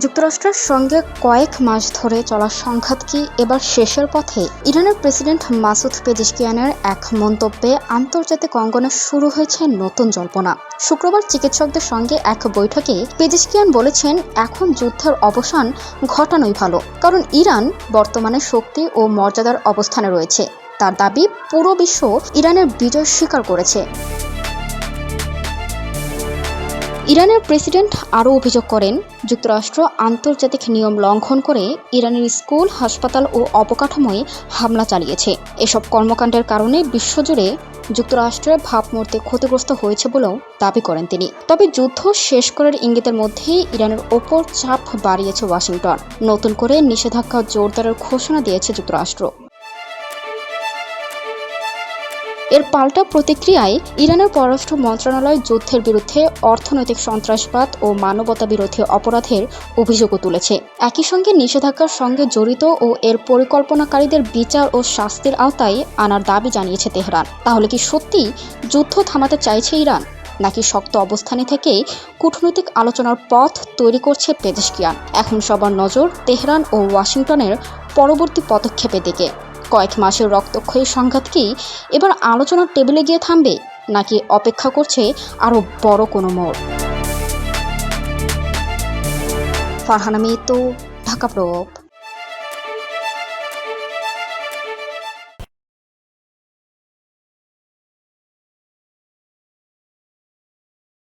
যুক্তরাষ্ট্রের সঙ্গে কয়েক মাস ধরে চলা সংঘাত কি এবার শেষের পথে? ইরানের প্রেসিডেন্ট মাসুদ পেজেশকিয়ানের এক মন্তব্যে আন্তর্জাতিক অঙ্গনে শুরু হয়েছে নতুন জল্পনা। শুক্রবার চিকিৎসকদের সঙ্গে এক বৈঠকে পেজেশকিয়ান বলেছেন, এখন যুদ্ধের অবসান ঘটানোই ভালো, কারণ ইরান বর্তমানে শক্তি ও মর্যাদার অবস্থানে রয়েছে। তার দাবি, পুরো বিশ্ব ইরানের বিজয় স্বীকার করেছে। ইরানের প্রেসিডেন্ট আরও অভিযোগ করেন, যুক্তরাষ্ট্র আন্তর্জাতিক নিয়ম লঙ্ঘন করে ইরানের স্কুল, হাসপাতাল ও অবকাঠামোয় হামলা চালিয়েছে। এসব কর্মকাণ্ডের কারণে বিশ্বজুড়ে যুক্তরাষ্ট্রের ভাবমূর্তি ক্ষতিগ্রস্ত হয়েছে বলেও দাবি করেন তিনি। তবে যুদ্ধ শেষ করার ইঙ্গিতের মধ্যেই ইরানের ওপর চাপ বাড়িয়েছে ওয়াশিংটন। নতুন করে নিষেধাজ্ঞা জোরদারের ঘোষণা দিয়েছে যুক্তরাষ্ট্র। এর পাল্টা প্রতিক্রিয়ায় ইরানের পররাষ্ট্র মন্ত্রণালয় যুদ্ধের বিরুদ্ধে অর্থনৈতিক সন্ত্রাসবাদ ও মানবতা বিরোধী অপরাধের অভিযোগও তুলেছে। একই সঙ্গে নিষেধাজ্ঞার সঙ্গে জড়িত ও এর পরিকল্পনাকারীদের বিচার ও শাস্তির আওতায় আনার দাবি জানিয়েছে তেহরান। তাহলে কি সত্যি যুদ্ধ থামাতে চাইছে ইরান, নাকি শক্ত অবস্থানে থেকে কূটনৈতিক আলোচনার পথ তৈরি করছে পেজেশকিয়ান? এখন সবার নজর তেহরান ও ওয়াশিংটনের পরবর্তী পদক্ষেপের দিকে। কয়েক মাসের রক্তক্ষয়ী সংঘাত কি এবার আলোচনার টেবিলে গিয়ে থামবে, নাকি অপেক্ষা করছে আরও বড় কোনো মোড়? ফারহানা মিতু, ঢাকা প্রভাব।